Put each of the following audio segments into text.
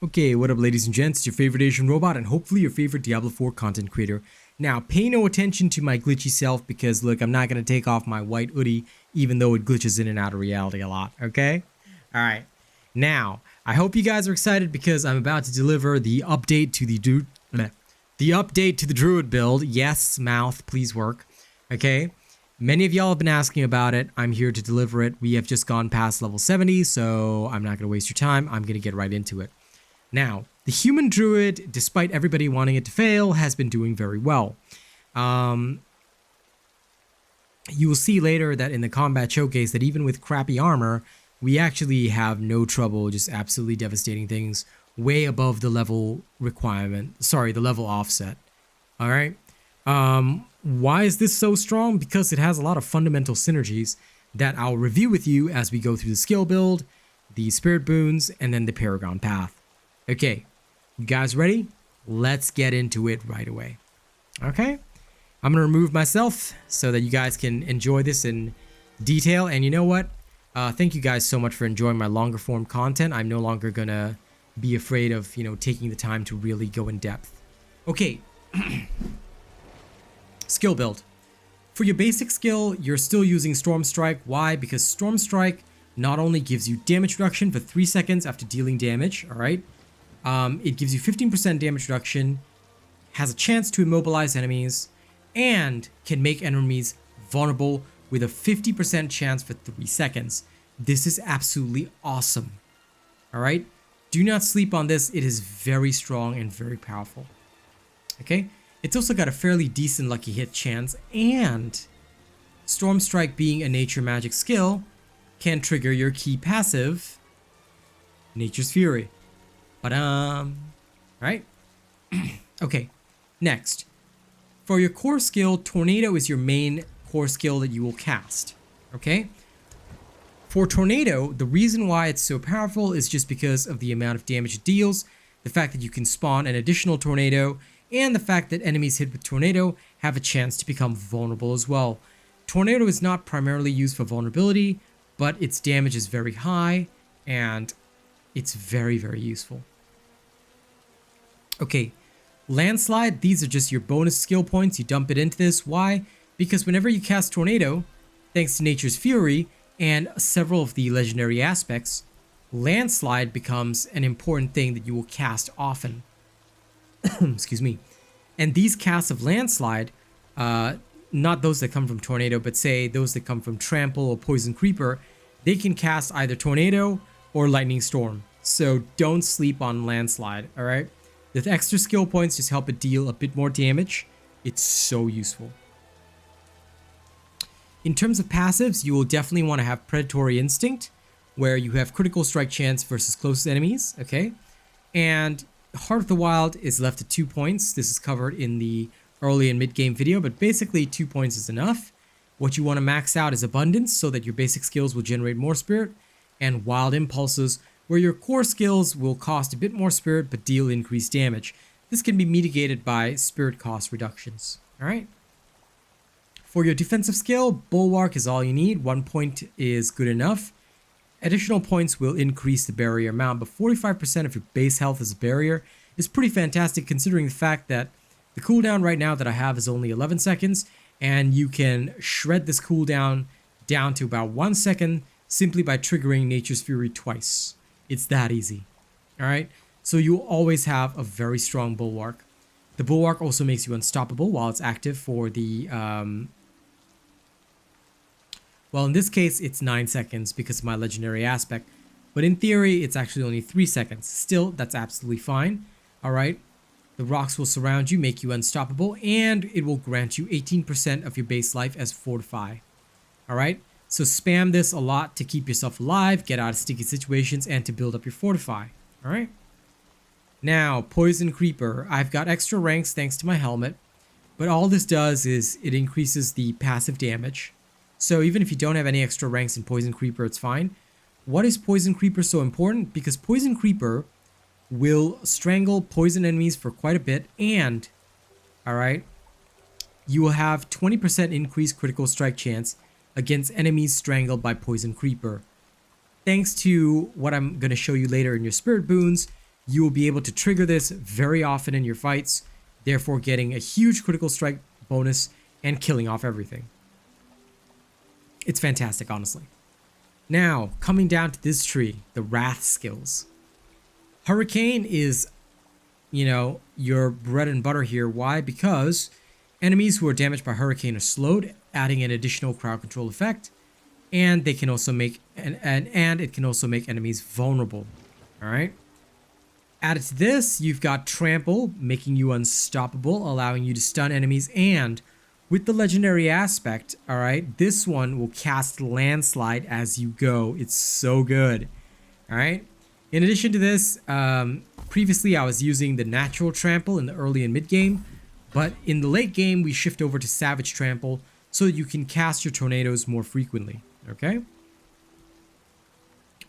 Okay, what up ladies and gents, it's your favorite Asian robot and hopefully your favorite Diablo 4 content creator. Now, pay no attention to my glitchy self because look, I'm not going to take off my white hoodie even though it glitches in and out of reality a lot, okay? Alright, now, I hope you guys are excited because I'm about to deliver the update to the Druid build. Yes, mouth, please work, okay? Many of y'all have been asking about it. I'm here to deliver it. We have just gone past level 70, so I'm not going to waste your time. I'm going to get right into it. Now, the human druid, despite everybody wanting it to fail, has been doing very well. You will see later that in the combat showcase that even with crappy armor, we actually have no trouble just absolutely devastating things way above the level requirement. Sorry, the level offset. All right. Why is this so strong? Because it has a lot of fundamental synergies that I'll review with you as we go through the skill build, the spirit boons, and then the Paragon path. Okay, you guys ready? Let's get into it right away. Okay, I'm gonna remove myself so that you guys can enjoy this in detail. And you know what? Thank you guys so much for enjoying my longer form content. I'm no longer gonna be afraid of, taking the time to really go in depth. Okay, skill build. For your basic skill, you're still using Storm Strike. Why? Because Storm Strike not only gives you damage reduction for 3 seconds after dealing damage, all right? It gives you 15% damage reduction, has a chance to immobilize enemies, and can make enemies vulnerable with a 50% chance for 3 seconds. This is absolutely awesome. Alright? Do not sleep on this. It is very strong and very powerful. Okay? It's also got a fairly decent lucky hit chance, and Storm Strike being a nature magic skill can trigger your key passive, Nature's Fury. Right? Okay, next. For your core skill, Tornado is your main core skill that you will cast. Okay? For Tornado, the reason why it's so powerful is just because of the amount of damage it deals, the fact that you can spawn an additional Tornado, and the fact that enemies hit with Tornado have a chance to become vulnerable as well. Tornado is not primarily used for vulnerability, but its damage is very high, and it's very, very useful. Okay, Landslide, these are just your bonus skill points. You dump it into this. Why? Because whenever you cast Tornado, thanks to Nature's Fury and several of the legendary aspects, Landslide becomes an important thing that you will cast often. Excuse me. And these casts of Landslide, not those that come from Tornado, but say those that come from Trample or Poison Creeper, they can cast either Tornado or Lightning Storm. So don't sleep on Landslide, alright? The extra skill points just help it deal a bit more damage. It's so useful. In terms of passives, you will definitely want to have Predatory Instinct, where you have critical strike chance versus closest enemies, okay? And Heart of the Wild is left at 2 points. This is covered in the early and mid-game video, but basically 2 points is enough. What you want to max out is Abundance, so that your basic skills will generate more spirit, and Wild Impulses, where your core skills will cost a bit more spirit but deal increased damage. This can be mitigated by spirit cost reductions. Alright? For your defensive skill, Bulwark is all you need. 1 point is good enough. Additional points will increase the barrier amount, but 45% of your base health as a barrier is pretty fantastic considering the fact that the cooldown right now that I have is only 11 seconds, and you can shred this cooldown down to about 1 second simply by triggering Nature's Fury twice. It's that easy. Alright? So you'll always have a very strong Bulwark. The Bulwark also makes you unstoppable while it's active for the... well, in this case, it's 9 seconds because of my legendary aspect. But in theory, it's actually only 3 seconds. Still, that's absolutely fine. Alright? The rocks will surround you, make you unstoppable, and it will grant you 18% of your base life as Fortify. Alright? So spam this a lot to keep yourself alive, get out of sticky situations, and to build up your Fortify. Alright? Now, Poison Creeper. I've got extra ranks thanks to my helmet, but all this does is it increases the passive damage. So even if you don't have any extra ranks in Poison Creeper, it's fine. What is Poison Creeper so important? Because Poison Creeper will strangle poison enemies for quite a bit, and, alright, you will have 20% increased critical strike chance against enemies strangled by Poison Creeper. Thanks to what I'm going to show you later in your spirit boons, you will be able to trigger this very often in your fights, therefore getting a huge critical strike bonus and killing off everything. It's fantastic, honestly. Now, coming down to this tree, the Wrath skills. Hurricane is, you know, your bread and butter here. Why? Because enemies who are damaged by Hurricane are slowed, adding an additional crowd control effect, and they can also make and it can also make enemies vulnerable. All right. Added to this, you've got Trample, making you unstoppable, allowing you to stun enemies, and with the legendary aspect, all right, this one will cast Landslide as you go. It's so good. All right. In addition to this, previously I was using the natural Trample in the early and mid game, but in the late game we shift over to Savage Trample so that you can cast your tornadoes more frequently. Okay.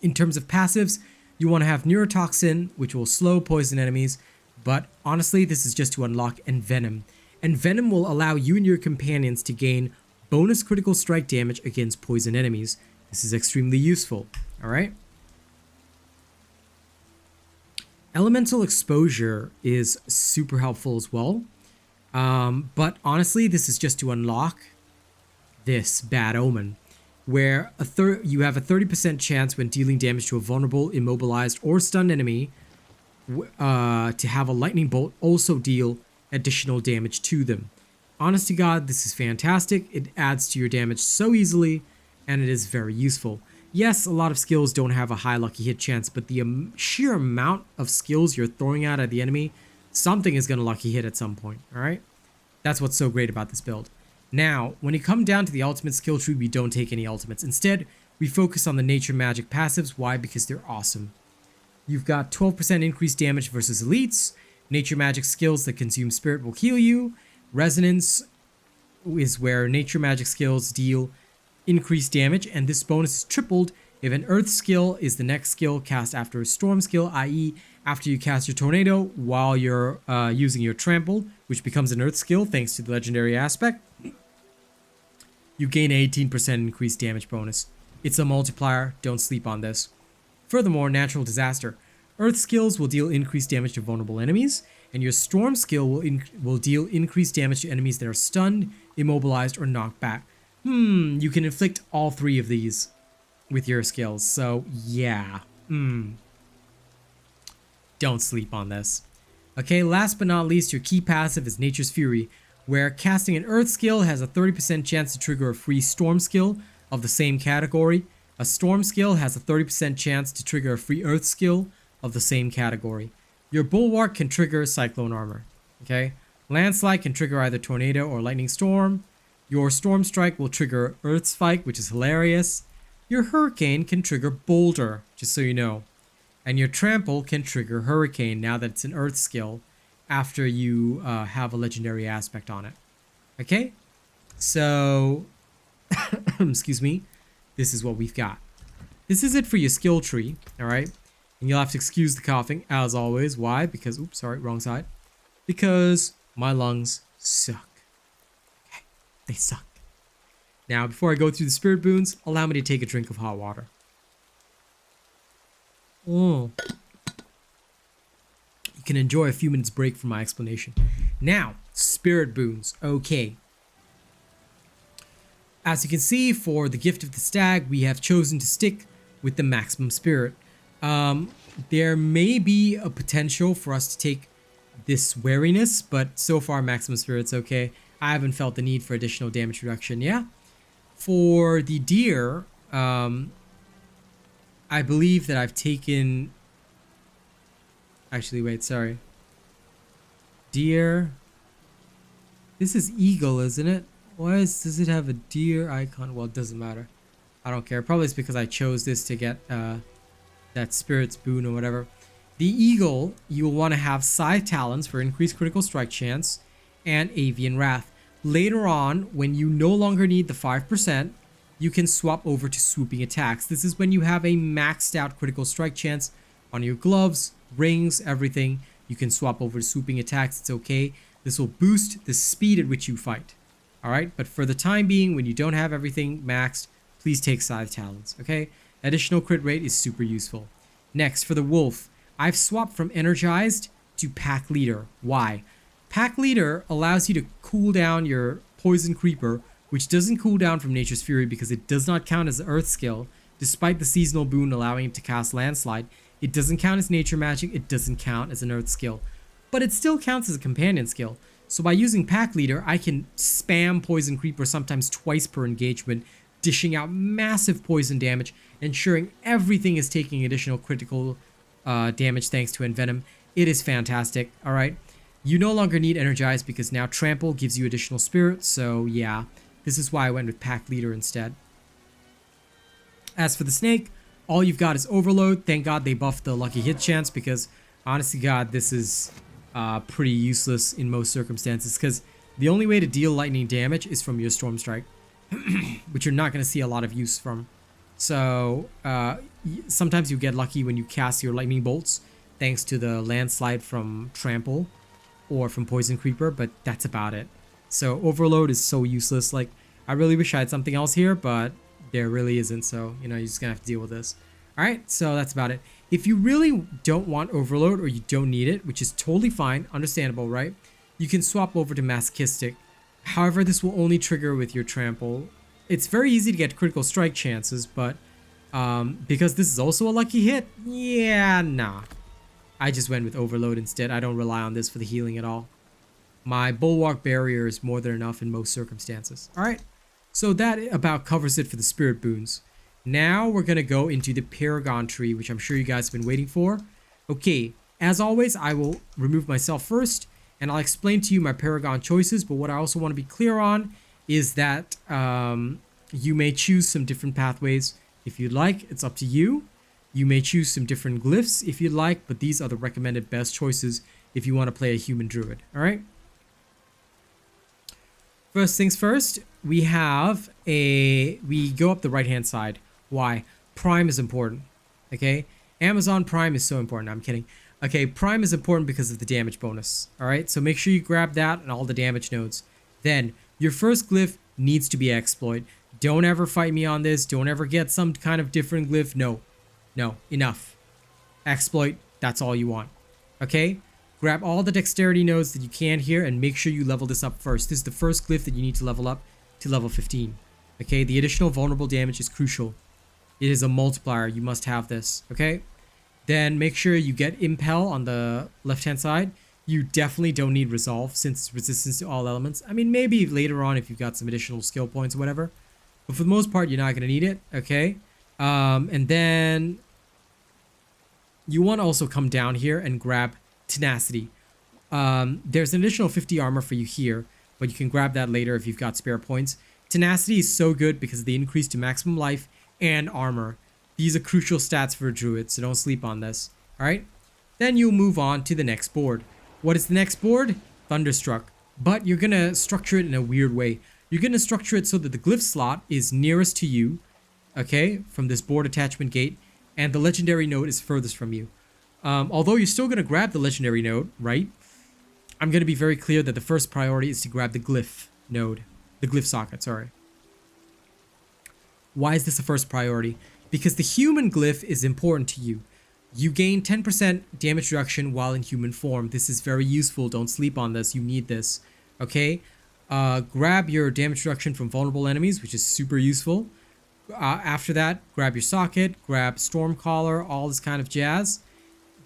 In terms of passives, you want to have Neurotoxin, which will slow poison enemies, but honestly, this is just to unlock Envenom. Envenom will allow you and your companions to gain bonus critical strike damage against poison enemies. This is extremely useful, all right? Elemental Exposure is super helpful as well, but honestly, this is just to unlock this Bad Omen, where you have a 30% chance when dealing damage to a vulnerable, immobilized, or stunned enemy to have a lightning bolt also deal additional damage to them. Honest to God, this is fantastic. It adds to your damage so easily, and it is very useful. Yes, a lot of skills don't have a high lucky hit chance, but the sheer amount of skills you're throwing out at the enemy, something is going to lucky hit at some point, all right? That's what's so great about this build. Now, when you come down to the ultimate skill tree, we don't take any ultimates. Instead, we focus on the nature magic passives. Why? Because they're awesome. You've got 12% increased damage versus elites. Nature magic skills that consume spirit will heal you. Resonance is where nature magic skills deal increased damage, and this bonus is tripled if an earth skill is the next skill cast after a storm skill, i.e. after you cast your tornado while you're using your trample, which becomes an earth skill thanks to the legendary aspect. You gain 18% increased damage bonus. It's a multiplier, don't sleep on this. Furthermore, natural disaster. Earth skills will deal increased damage to vulnerable enemies, and your storm skill will deal increased damage to enemies that are stunned, immobilized, or knocked back. You can inflict all three of these with your skills, so yeah. Don't sleep on this. Okay, last but not least, your key passive is Nature's Fury, where casting an Earth skill has a 30% chance to trigger a free Storm skill of the same category. A Storm skill has a 30% chance to trigger a free Earth skill of the same category. Your Bulwark can trigger Cyclone Armor. Okay, Landslide can trigger either Tornado or Lightning Storm. Your Storm Strike will trigger Earth Spike, which is hilarious. Your Hurricane can trigger Boulder, just so you know. And your Trample can trigger Hurricane now that it's an Earth skill after you have a legendary aspect on it. Okay? So, excuse me, this is what we've got. This is it for your skill tree, alright? And you'll have to excuse the coughing, as always. Why? Because, oops, sorry, wrong side. Because my lungs suck. Okay, they suck. Now, before I go through the spirit boons, allow me to take a drink of hot water. You can enjoy a few minutes break from my explanation. Now, spirit boons. Okay. As you can see, for the gift of the stag, we have chosen to stick with the maximum spirit. There may be a potential for us to take this wariness, but so far maximum spirit's okay. I haven't felt the need for additional damage reduction. Yeah. For the deer, I believe that I've taken... Actually, wait, sorry. Deer. This is eagle, isn't it? Why does it have a deer icon? Well, it doesn't matter. I don't care. Probably it's because I chose this to get that spirit's boon or whatever. The eagle, you will want to have Scythe Talons for increased critical strike chance and Avian Wrath. Later on, when you no longer need the 5%, you can swap over to swooping attacks. This is when you have a maxed out critical strike chance on your gloves, rings, everything. You can swap over to swooping attacks. It's okay. This will boost the speed at which you fight. Alright, but for the time being, when you don't have everything maxed, please take Scythe Talons, okay? Additional crit rate is super useful. Next, for the wolf. I've swapped from energized to pack leader. Why? Pack leader allows you to cool down your poison creeper, which doesn't cool down from Nature's Fury because it does not count as an earth skill, despite the seasonal boon allowing it to cast landslide. It doesn't count as nature magic, it doesn't count as an earth skill, but it still counts as a companion skill. So by using pack leader, I can spam poison creeper sometimes twice per engagement, dishing out massive poison damage, ensuring everything is taking additional critical damage thanks to envenom. It is fantastic. All right, you no longer need energize because now trample gives you additional spirit. So yeah, this is why I went with pack leader instead. As for the snake, all you've got is overload. Thank God they buffed the lucky hit chance, because honestly God, this is pretty useless in most circumstances, because the only way to deal lightning damage is from your storm strike, which you're not going to see a lot of use from. So sometimes you get lucky when you cast your lightning bolts thanks to the landslide from trample or from poison creeper, but that's about it. So overload is so useless. Like, I really wish I had something else here, but there really isn't. So, you know, you're just gonna have to deal with this. All right, so that's about it. If you really don't want overload or you don't need it, which is totally fine, understandable, right? You can swap over to masochistic. However, this will only trigger with your trample. It's very easy to get critical strike chances, but because this is also a lucky hit, yeah, nah. I just went with overload instead. I don't rely on this for the healing at all. My bulwark barrier is more than enough in most circumstances. All right, so that about covers it for the spirit boons. Now we're gonna go into the Paragon tree, which I'm sure you guys have been waiting for. Okay, as always, I will remove myself first, and I'll explain to you my Paragon choices, but what I also want to be clear on is that you may choose some different pathways if you'd like. It's up to you. You may choose some different glyphs if you'd like, but these are the recommended best choices if you want to play a human druid. All right. First things first, we go up the right hand side. Why? Prime is important. Okay, Amazon Prime is so important. I'm kidding. Okay, Prime is important because of the damage bonus. All right, so make sure you grab that and all the damage nodes. Then your first glyph needs to be exploit. Don't ever fight me on this. Don't ever get some kind of different glyph. No, enough. Exploit, that's all you want. Okay, grab all the dexterity nodes that you can here and make sure you level this up first. This is the first glyph that you need to level up to level 15. Okay, the additional vulnerable damage is crucial. It is a multiplier. You must have this. Okay, then make sure you get Impel on the left hand side. You definitely don't need Resolve since it's resistance to all elements. I mean, maybe later on if you've got some additional skill points or whatever, but for the most part you're not going to need it. Okay, and then you want to also come down here and grab Tenacity. There's an additional 50 armor for you here, but you can grab that later if you've got spare points. Tenacity is so good because of the increase to maximum life and armor. These are crucial stats for a druid, so don't sleep on this. All right, then you'll move on to the next board. What is the next board? Thunderstruck, but you're gonna structure it in a weird way. You're gonna structure it so that the glyph slot is nearest to you, okay, from this board attachment gate, and the legendary node is furthest from you. Although you're still gonna grab the legendary node, right? I'm gonna be very clear that the first priority is to grab the glyph node, the glyph socket, sorry. Why is this a first priority? Because the human glyph is important to you. You gain 10% damage reduction while in human form. This is very useful. Don't sleep on this. You need this. Okay? Grab your damage reduction from vulnerable enemies, which is super useful. After that, grab your socket, grab Stormcaller, all this kind of jazz.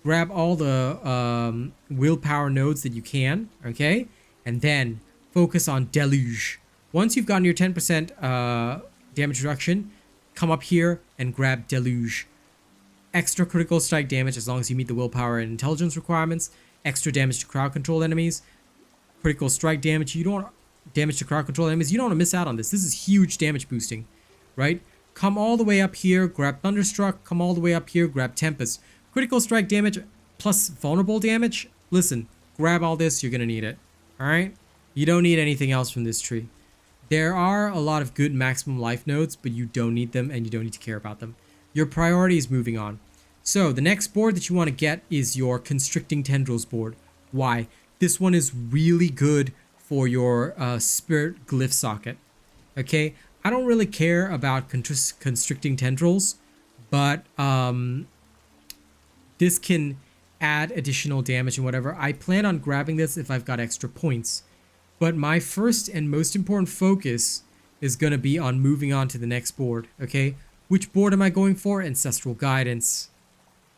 Grab all the willpower nodes that you can. Okay? And then focus on Deluge. Once you've gotten your 10% damage reduction, come up here and grab Deluge. Extra critical strike damage as long as you meet the willpower and intelligence requirements. Extra damage to crowd control enemies. Critical strike damage. You don't damage to crowd control enemies. You don't want to miss out on this. This is huge damage boosting, right? Come all the way up here, grab Thunderstruck. Come all the way up here, grab Tempest. Critical strike damage plus vulnerable damage. Listen, grab all this. You're gonna need it. All right. You don't need anything else from this tree. There are a lot of good maximum life nodes, but you don't need them and you don't need to care about them. Your priority is moving on. So the next board that you want to get is your Constricting Tendrils board. Why? This one is really good for your Spirit Glyph socket. Okay? I don't really care about Constricting Tendrils, but this can add additional damage and whatever. I plan on grabbing this if I've got extra points. But my first and most important focus is going to be on moving on to the next board, okay? Which board am I going for? Ancestral Guidance.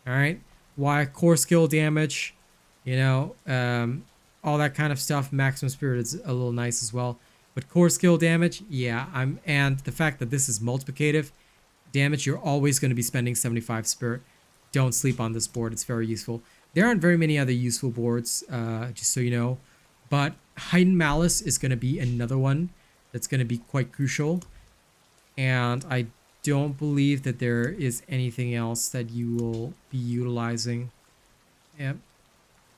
Alright? Why? Core skill damage, you know, all that kind of stuff. Maximum Spirit is a little nice as well. But core skill damage, yeah, and the fact that this is multiplicative damage, you're always going to be spending 75 Spirit. Don't sleep on this board, it's very useful. There aren't very many other useful boards, just so you know. But Heightened Malice is going to be another one that's going to be quite crucial. And I don't believe that there is anything else that you will be utilizing. Yep.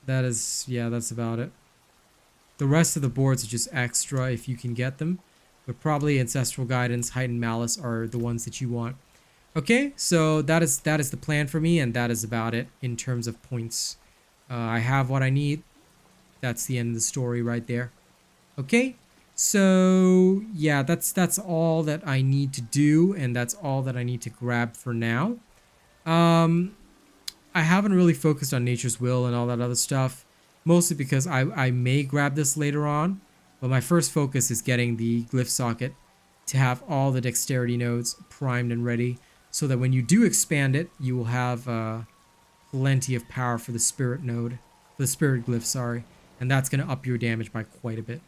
That's about it. The rest of the boards are just extra if you can get them. But probably Ancestral Guidance, Heightened Malice are the ones that you want. Okay, so that is the plan for me, and that is about it in terms of points. I have what I need. That's the end of the story right there. Okay, so yeah, that's all that I need to do, and that's all that I need to grab for now. I haven't really focused on Nature's Will and all that other stuff, mostly because I may grab this later on, but my first focus is getting the Glyph Socket to have all the dexterity nodes primed and ready, so that when you do expand it, you will have plenty of power for the Spirit node, the Spirit Glyph, sorry, and that's going to up your damage by quite a bit.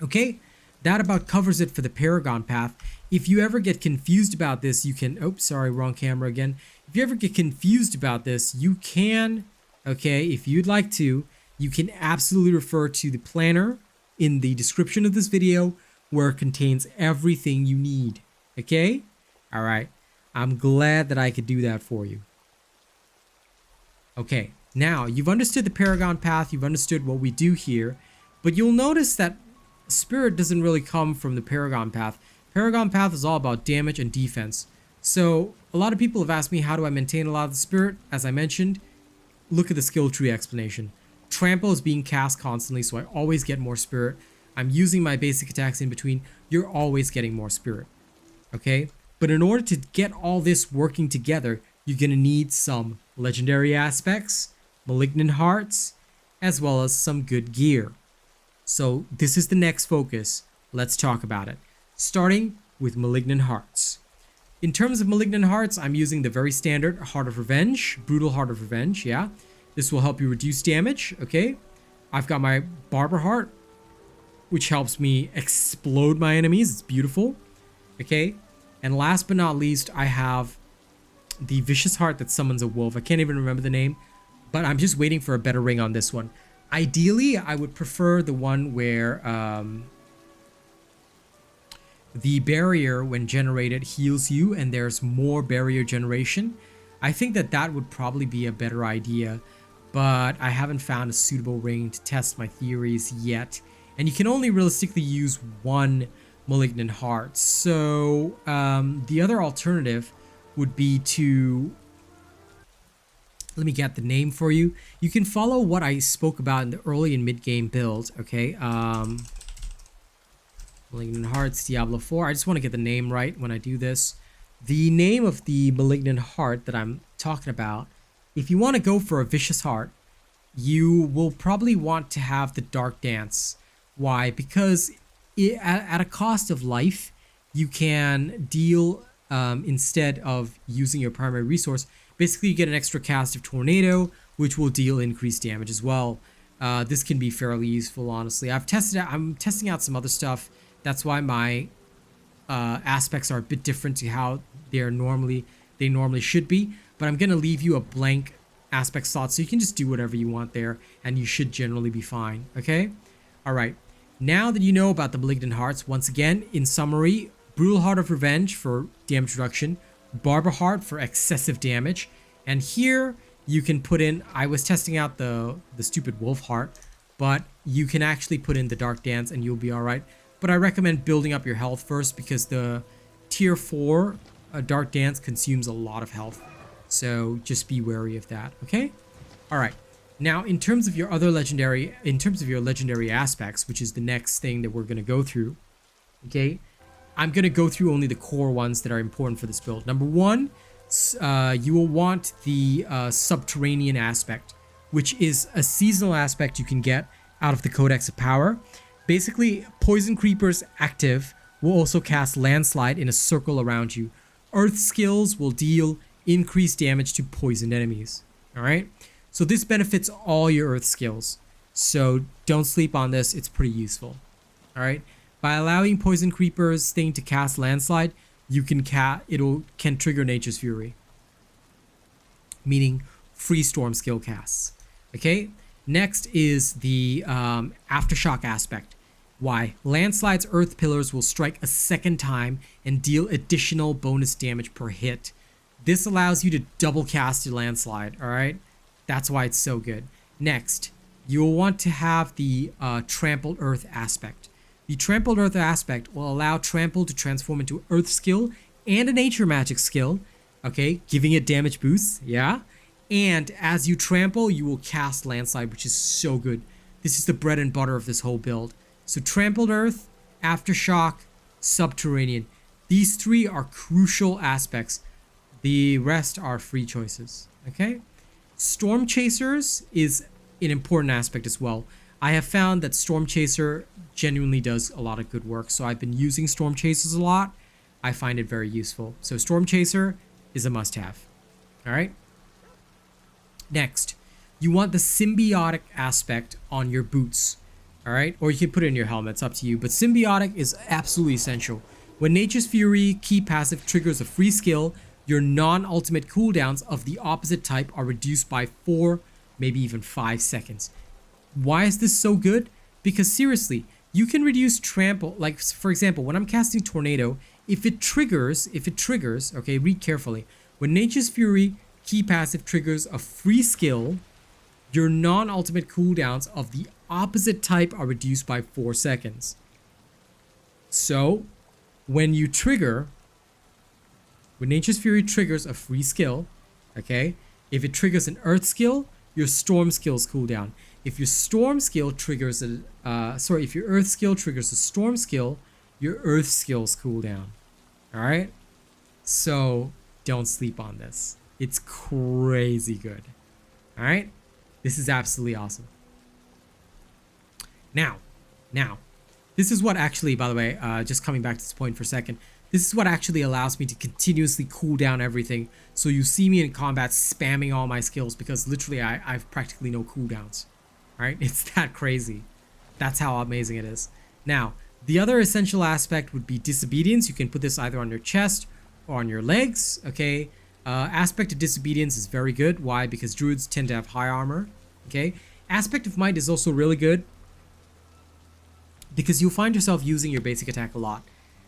Okay, that about covers it for the Paragon path. If you ever get confused about this, you can, oops, sorry, wrong camera again. If you ever get confused about this, you can, okay, if you'd like to, you can absolutely refer to the planner in the description of this video, where it contains everything you need, okay? All right, I'm glad that I could do that for you. Okay, now you've understood the Paragon path, you've understood what we do here, but you'll notice that Spirit doesn't really come from the Paragon path. Paragon path is all about damage and defense. So a lot of people have asked me, how do I maintain a lot of the Spirit? As I mentioned, look at the skill tree explanation. Trample is being cast constantly, so I always get more Spirit. I'm using my basic attacks in between. You're always getting more Spirit. Okay? But in order to get all this working together, you're going to need some legendary aspects, Malignant Hearts, as well as some good gear. So this is the next focus. Let's talk about it. Starting with Malignant Hearts. In terms of Malignant Hearts, I'm using the very standard Heart of Revenge, Brutal Heart of Revenge, yeah. This will help you reduce damage, okay. I've got my Barber Heart, which helps me explode my enemies. It's beautiful, okay. And last but not least, I have the Vicious Heart that summons a wolf. I can't even remember the name, but I'm just waiting for a better ring on this one. Ideally, I would prefer the one where the barrier, when generated, heals you and there's more barrier generation. I think that would probably be a better idea, but I haven't found a suitable ring to test my theories yet. And you can only realistically use one Malignant Heart. So the other alternative would be to, let me get the name for you. You can follow what I spoke about in the early and mid-game build, okay? Malignant Hearts, Diablo 4. I just want to get the name right when I do this. The name of the Malignant Heart that I'm talking about, if you want to go for a Vicious Heart, you will probably want to have the Dark Dance. Why? Because at a cost of life, you can deal, instead of using your primary resource, basically you get an extra cast of Tornado, which will deal increased damage as well. This can be fairly useful, honestly. I'm testing out some other stuff. That's why my aspects are a bit different to how they normally should be. But I'm going to leave you a blank aspect slot, so you can just do whatever you want there, and you should generally be fine, okay? All right. Now that you know about the Malignant Hearts, once again, in summary, Brutal Heart of Revenge for damage reduction, Barber Heart for excessive damage, and here you can put in, I was testing out the stupid Wolf Heart, but you can actually put in the Dark Dance and you'll be alright. But I recommend building up your health first, because the tier 4 Dark Dance consumes a lot of health. So just be wary of that, okay? Alright. Now, in terms of your legendary aspects, which is the next thing that we're going to go through, okay, I'm going to go through only the core ones that are important for this build. Number 1, You will want the subterranean aspect, which is a seasonal aspect you can get out of the Codex of Power. Basically, Poison Creepers active will also cast Landslide in a circle around you. Earth skills will deal increased damage to poisoned enemies. Alright? So this benefits all your Earth skills. So don't sleep on this, it's pretty useful. Alright? By allowing Poison Creepers thing to cast Landslide, you can can trigger Nature's Fury. Meaning free storm skill casts. Okay? Next is the Aftershock aspect. Why? Landslide's Earth Pillars will strike a second time and deal additional bonus damage per hit. This allows you to double cast your Landslide, alright? That's why it's so good. Next, you will want to have the Trampled Earth aspect. The Trampled Earth aspect will allow Trample to transform into Earth skill and a Nature Magic skill, okay? Giving it damage boosts, yeah? And as you trample, you will cast Landslide, which is so good. This is the bread and butter of this whole build. So Trampled Earth, Aftershock, Subterranean. These three are crucial aspects. The rest are free choices, okay? Storm Chasers is an important aspect as well. I have found that Storm Chaser genuinely does a lot of good work, so I've been using Storm Chasers a lot. I find it very useful. So Storm Chaser is a must-have, all right? Next, you want the Symbiotic aspect on your boots, all right? Or you can put it in your helmet, it's up to you. But Symbiotic is absolutely essential. When Nature's Fury key passive triggers a free skill, your non-ultimate cooldowns of the opposite type are reduced by 4, maybe even 5 seconds. Why is this so good? Because seriously, you can reduce trample. Like, for example, when I'm casting Tornado, if it triggers, okay, read carefully. When Nature's Fury key passive triggers a free skill, your non-ultimate cooldowns of the opposite type are reduced by 4 seconds. So, when Nature's Fury triggers a free skill, okay, if it triggers an Earth skill, your Storm skills cooldown. If your Storm skill triggers if your Earth skill triggers a Storm skill, your Earth skills cooldown. Alright? So, don't sleep on this. It's crazy good. Alright? This is absolutely awesome. Now, this is what actually, by the way, just coming back to this point for a second, this is what actually allows me to continuously cool down everything. So you see me in combat spamming all my skills because literally I've practically no cooldowns. Alright? It's that crazy. That's how amazing it is. Now, the other essential aspect would be Disobedience. You can put this either on your chest or on your legs, okay? Aspect of Disobedience is very good. Why? Because druids tend to have high armor, okay? Aspect of Might is also really good because you'll find yourself using your basic attack a lot.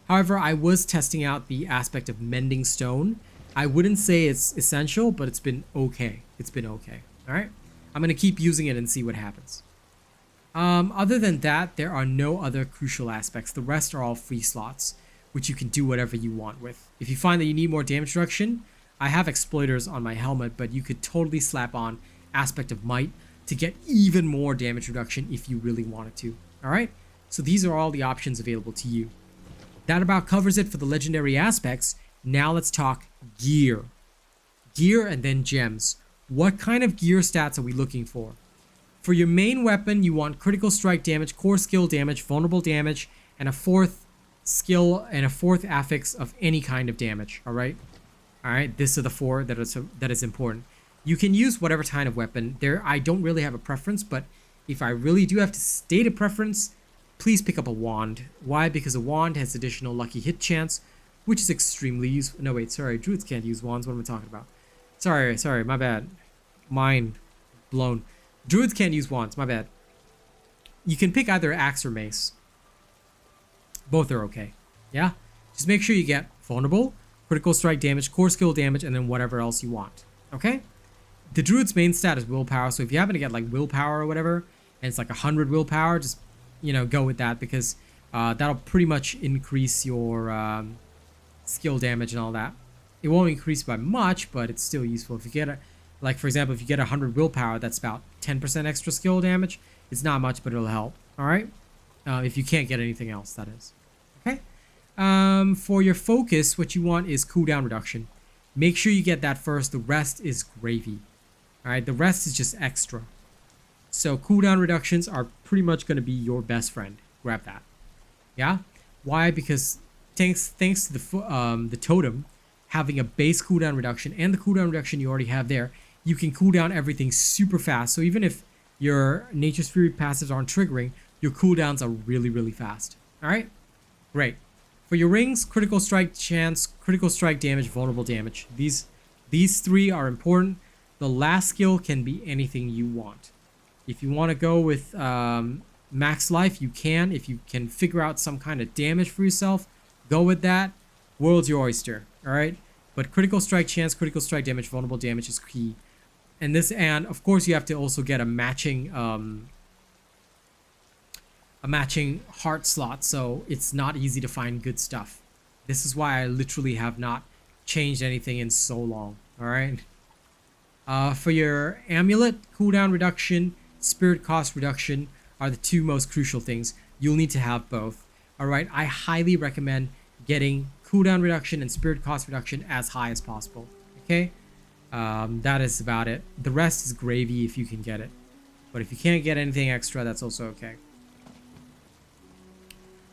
However, I was testing out the aspect of Mending Stone. I wouldn't say it's essential, but it's been okay. It's been okay, alright? I'm going to keep using it and see what happens. Other than that, there are no other crucial aspects. The rest are all free slots, which you can do whatever you want with. If you find that you need more damage reduction, I have Exploiters on my helmet, but you could totally slap on Aspect of Might to get even more damage reduction if you really wanted to. Alright? So these are all the options available to you. That about covers it for the legendary aspects. Now let's talk gear. Gear and then gems. What kind of gear stats are we looking for? For your main weapon, you want critical strike damage, core skill damage, vulnerable damage, and a 4th skill and a 4th affix of any kind of damage. Alright? Alright, these are the 4 that is important. You can use whatever kind of weapon. I don't really have a preference, but if I really do have to state a preference, please pick up a wand. Why? Because a wand has additional lucky hit chance, which is extremely useful. No, wait, sorry. Druids can't use wands. What am I talking about? Sorry, my bad. Mind blown. Druids can't use wands. My bad. You can pick either axe or mace. Both are okay. Yeah? Just make sure you get vulnerable, critical strike damage, core skill damage, and then whatever else you want. Okay? The druid's main stat is willpower, so if you happen to get like willpower or whatever, and it's like 100 willpower, just, go with that because that'll pretty much increase your skill damage and all that. It won't increase by much, but it's still useful. If you get for example, if you get 100 willpower, that's about 10% extra skill damage. It's not much, but it'll help. All right? If you can't get anything else, that is. Okay? For your focus, what you want is cooldown reduction. Make sure you get that first. The rest is gravy. All right, the rest is just extra. So cooldown reductions are pretty much going to be your best friend. Grab that. Yeah. Why? Because thanks to the totem having a base cooldown reduction and the cooldown reduction you already have there, you can cool down everything super fast. So even if your Nature's Fury passives aren't triggering, your cooldowns are really, really fast. All right. Great. For your rings, critical strike chance, critical strike damage, vulnerable damage. These three are important. The last skill can be anything you want. If you want to go with max life, you can. If you can figure out some kind of damage for yourself, go with that. World's your oyster. All right. But critical strike chance, critical strike damage, vulnerable damage is key. And of course you have to also get a matching heart slot, so it's not easy to find good stuff. This is why I literally have not changed anything in so long. All right. For your amulet, cooldown reduction, spirit cost reduction are the two most crucial things. You'll need to have both. All right. I highly recommend getting cooldown reduction and spirit cost reduction as high as possible. Okay. That is about it. The rest is gravy if you can get it. But if you can't get anything extra, that's also okay.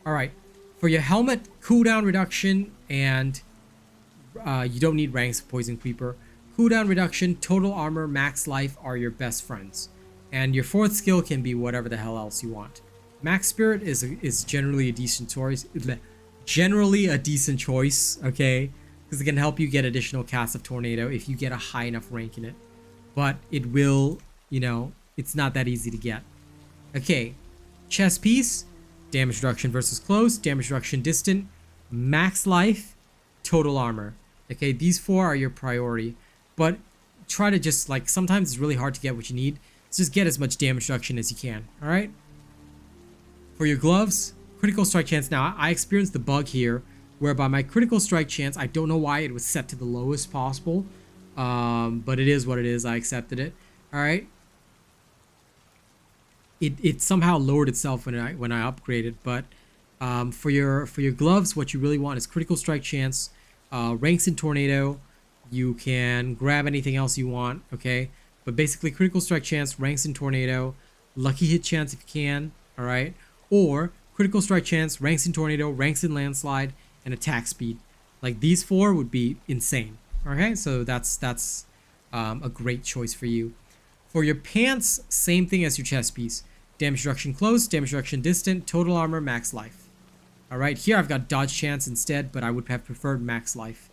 All right. For your helmet, cooldown reduction, and you don't need ranks of Poison Creeper. Cooldown reduction, total armor, max life are your best friends. And your fourth skill can be whatever the hell else you want. Max Spirit is generally a decent choice. Generally a decent choice, okay? Because it can help you get additional cast of Tornado if you get a high enough rank in it. But it will, it's not that easy to get. Okay, chest piece, damage reduction versus close, damage reduction distant, max life, total armor. Okay, these four are your priority. But try to just, sometimes it's really hard to get what you need. So just get as much damage reduction as you can, alright? For your gloves, critical strike chance. Now, I experienced the bug here, whereby my critical strike chance, I don't know why it was set to the lowest possible. But it is what it is. I accepted it. Alright? It somehow lowered itself when I upgraded. But for your gloves, what you really want is critical strike chance, ranks in Tornado. You can grab anything else you want, okay? But basically, critical strike chance, ranks in Tornado, lucky hit chance if you can, all right? Or critical strike chance, ranks in Tornado, ranks in Landslide, and attack speed. These four would be insane, okay? So that's a great choice for you. For your pants, same thing as your chest piece. Damage reduction close, damage reduction distant, total armor, max life. All right, here I've got dodge chance instead, but I would have preferred max life.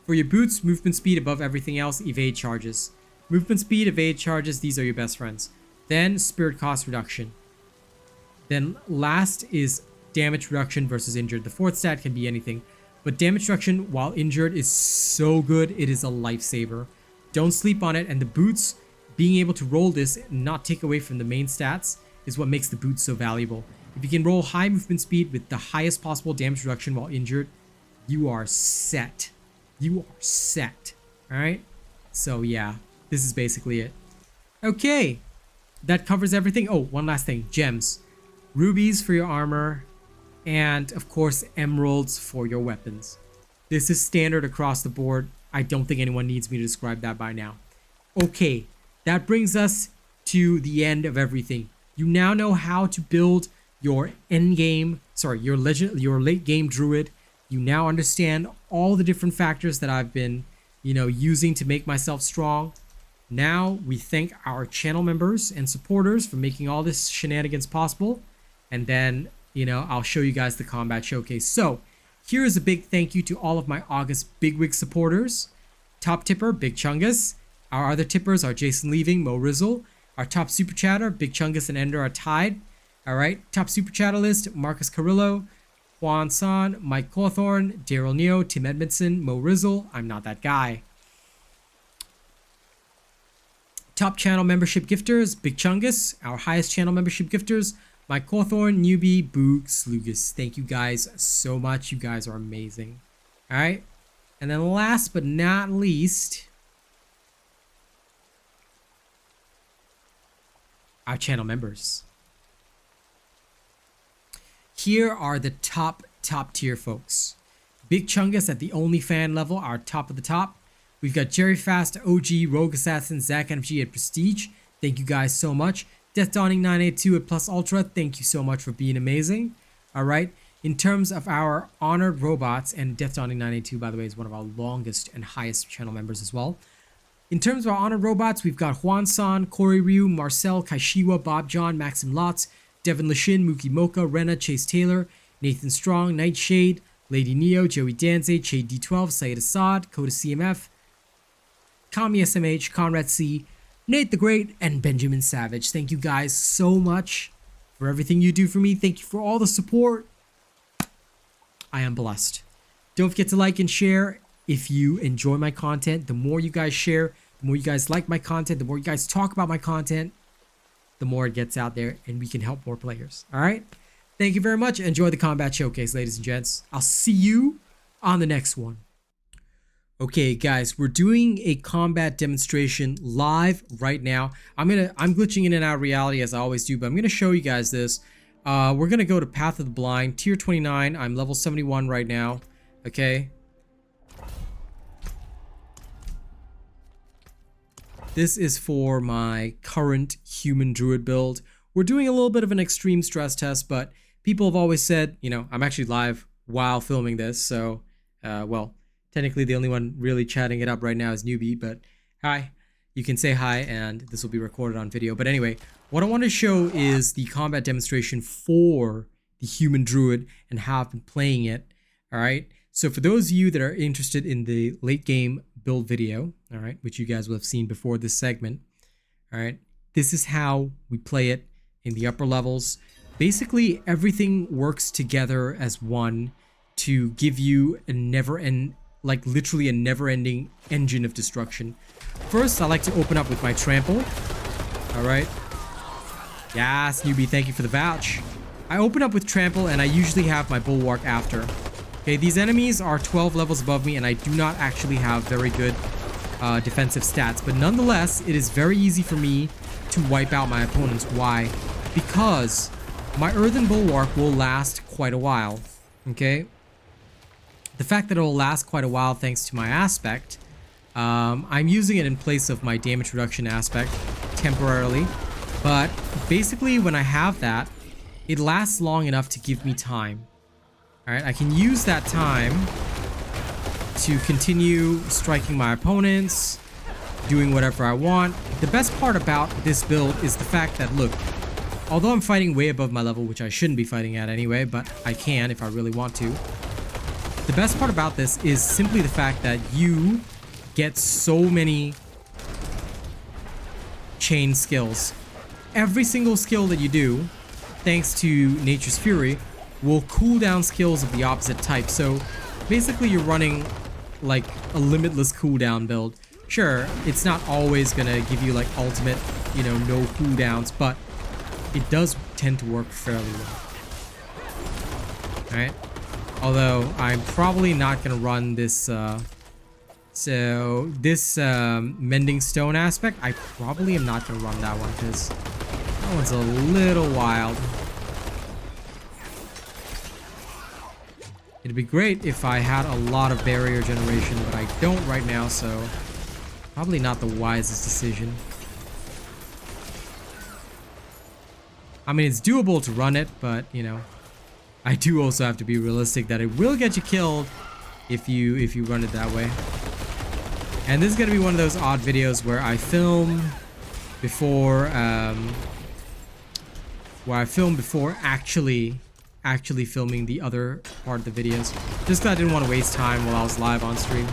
For your boots, movement speed above everything else, evade charges. Movement speed, evade charges, these are your best friends. Then spirit cost reduction. Then last is damage reduction versus injured. The fourth stat can be anything, but damage reduction while injured is so good, it is a lifesaver. Don't sleep on it, and the boots, being able to roll this and not take away from the main stats is what makes the boots so valuable. If you can roll high movement speed with the highest possible damage reduction while injured, you are set. You are set. Alright? So yeah, this is basically it. Okay. That covers everything. Oh, one last thing. Gems. Rubies for your armor. And of course, emeralds for your weapons. This is standard across the board. I don't think anyone needs me to describe that by now. Okay. That brings us to the end of everything. You now know how to build your late game druid. You now understand all the different factors that I've been, using to make myself strong. Now we thank our channel members and supporters for making all this shenanigans possible. And then, I'll show you guys the combat showcase. So here is a big thank you to all of my August Bigwig supporters. Top tipper, Big Chungus. Our other tippers are Jason Leaving, Mo Rizzle. Our top super chatter, Big Chungus and Ender are tied. All right, top super chatter list, Marcus Carrillo, Juan San, Mike Cawthorn, Daryl Neo, Tim Edmondson, Mo Rizzle. I'm not that guy. Top channel membership gifters, Big Chungus. Our highest channel membership gifters, Mike Cawthorn, Newbie, Boog, Slugus. Thank you guys so much. You guys are amazing. All right. And then last but not least, our channel members. Here are the top tier folks. Big Chungus at the only fan level, our top of the top. We've got Jerry Fast, OG, Rogue Assassin, Zach MG at Prestige. Thank you guys so much. Death Dawning 982 at Plus Ultra. Thank you so much for being amazing. All right. In terms of our honored robots, and Death Dawning 982, by the way, is one of our longest and highest channel members as well. In terms of our honored robots, we've got Juan San, Corey Ryu, Marcel, Kaishiwa, Bob John, Maxim Lotz, Devin Lashin, Mookie Mocha, Rena, Chase Taylor, Nathan Strong, Nightshade, Lady Neo, Joey Danze, Shade D12, Syed Assad, Coda CMF, Kami SMH, Conrad C, Nate the Great, and Benjamin Savage. Thank you guys so much for everything you do for me. Thank you for all the support. I am blessed. Don't forget to like and share if you enjoy my content. The more you guys share, the more you guys like my content, the more you guys talk about my content, the more it gets out there and we can help more players. All right? Thank you very much. Enjoy the combat showcase, ladies and gents. I'll see you on the next one. Okay, guys, we're doing a combat demonstration live right now. I'm glitching in and out of reality as I always do, but I'm gonna show you guys this. We're gonna go to Path of the Blind, tier 29. I'm level 71 right now. Okay. This is for my current human druid build. We're doing a little bit of an extreme stress test, but people have always said, you know, I'm actually live while filming this, so, well, technically the only one really chatting it up right now is Newbie, but hi. You can say hi, and this will be recorded on video. But anyway, what I want to show is the combat demonstration for the human druid and how I've been playing it, all right? So for those of you that are interested in the late game build video, all right, which you guys will have seen before this segment, all right, this is how we play it in the upper levels. Basically, everything works together as one to give you a literally a never-ending engine of destruction. First, I like to open up with my trample. All right. Yes, Newbie, thank you for the vouch. I open up with trample, and I usually have my bulwark after. Okay, these enemies are 12 levels above me, and I do not actually have very good defensive stats. But nonetheless, it is very easy for me to wipe out my opponents. Why? Because my earthen bulwark will last quite a while. Okay? The fact that it will last quite a while thanks to my aspect, I'm using it in place of my damage reduction aspect temporarily. But basically, when I have that, it lasts long enough to give me time. Alright, I can use that time to continue striking my opponents, doing whatever I want. The best part about this build is the fact that, look, although I'm fighting way above my level, which I shouldn't be fighting at anyway, but I can if I really want to. The best part about this is simply the fact that you get so many chain skills. Every single skill that you do, thanks to Nature's Fury, will cool down skills of the opposite type. So basically you're running like a limitless cooldown build. Sure, it's not always gonna give you like ultimate, you know, no cooldowns, but it does tend to work fairly well. Alright. Although I'm probably not gonna run this mending stone aspect. I probably am not gonna run that one because that one's a little wild. It'd be great if I had a lot of barrier generation, but I don't right now, so probably not the wisest decision. I mean, it's doable to run it, but, you know, I do also have to be realistic that it will get you killed if you run it that way. And this is going to be one of those odd videos where I film before actually filming the other part of the videos. Just because I didn't want to waste time while I was live on stream.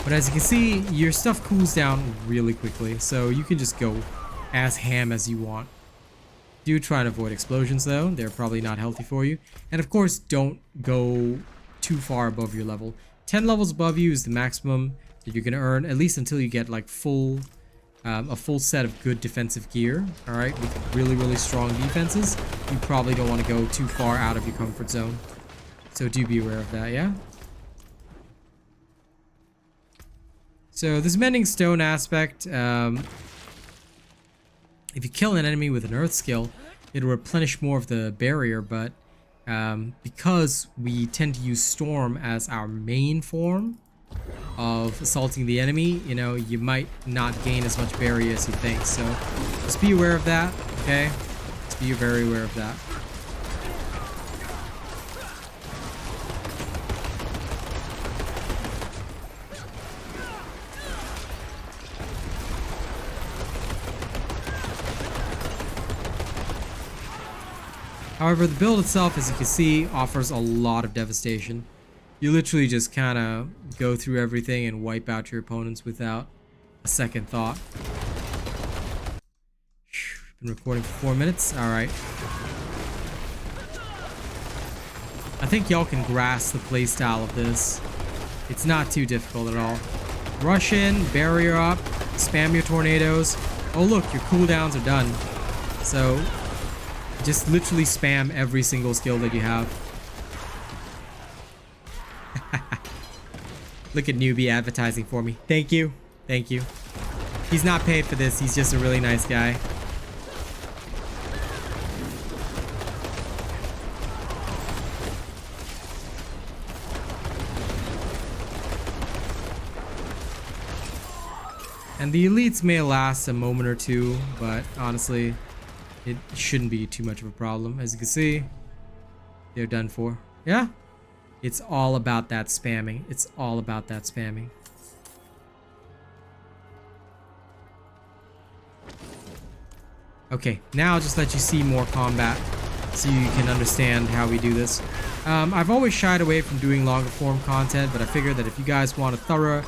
But as you can see, your stuff cools down really quickly, so you can just go as ham as you want. Do try and avoid explosions though, they're probably not healthy for you. And of course, don't go too far above your level. 10 levels above you is the maximum that you're going to earn, at least until you get like a full set of good defensive gear, alright, with really, really strong defenses. You probably don't want to go too far out of your comfort zone. So do be aware of that, yeah? So this mending stone aspect, if you kill an enemy with an earth skill, it'll replenish more of the barrier, but because we tend to use Storm as our main form of assaulting the enemy, you know, you might not gain as much barrier as you think. So just be aware of that, okay? Just be very aware of that. However, the build itself, as you can see, offers a lot of devastation. You literally just kind of go through everything and wipe out your opponents without a second thought. Been recording for 4 minutes. All right. I think y'all can grasp the playstyle of this. It's not too difficult at all. Rush in, barrier up, spam your tornadoes. Oh look, your cooldowns are done. So just literally spam every single skill that you have. Look at newbie advertising for me. Thank you. Thank you. He's not paid for this. He's just a really nice guy. And the elites may last a moment or two, but honestly, it shouldn't be too much of a problem. As you can see, they're done for. Yeah? It's all about that spamming. It's all about that spamming. Okay, now I'll just let you see more combat so you can understand how we do this. I've always shied away from doing longer form content, but I figured that if you guys want a thorough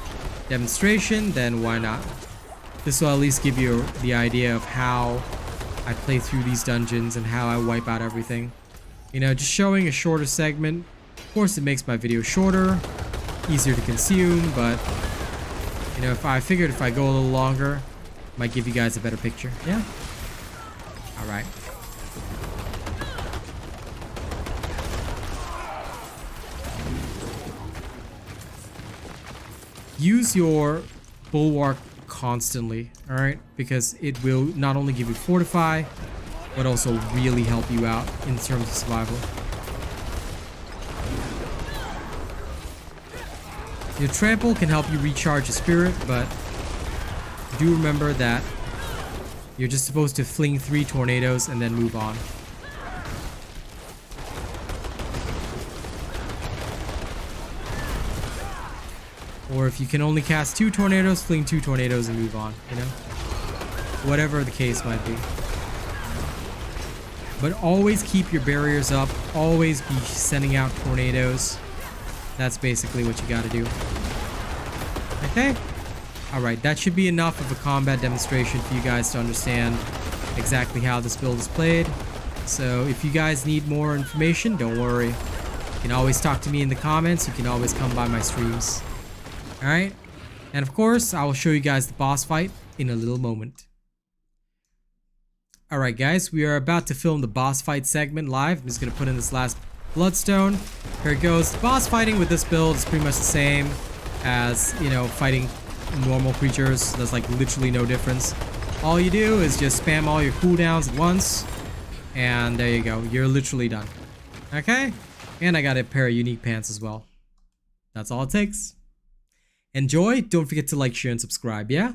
demonstration, then why not? This will at least give you the idea of how I play through these dungeons and how I wipe out everything. You know, just showing a shorter segment. Of course, it makes my video shorter, easier to consume, but you know, if I figured if I go a little longer, it might give you guys a better picture. Yeah. All right. Use your bulwark constantly, all right, because it will not only give you fortify, but also really help you out in terms of survival. Your trample can help you recharge your spirit, but do remember that you're just supposed to fling 3 tornadoes and then move on. Or if you can only cast 2 tornadoes, fling 2 tornadoes and move on, you know? Whatever the case might be. But always keep your barriers up. Always be sending out tornadoes. That's basically what you gotta do. Okay? Alright, that should be enough of a combat demonstration for you guys to understand exactly how this build is played. So if you guys need more information, don't worry. You can always talk to me in the comments. You can always come by my streams. Alright? And of course, I will show you guys the boss fight in a little moment. Alright guys, we are about to film the boss fight segment live. I'm just going to put in this last bloodstone. Here it goes. The boss fighting with this build is pretty much the same as, you know, fighting normal creatures. There's like literally no difference. All you do is just spam all your cooldowns at once. And there you go. You're literally done. Okay? And I got a pair of unique pants as well. That's all it takes. Enjoy. Don't forget to like, share, and subscribe, yeah?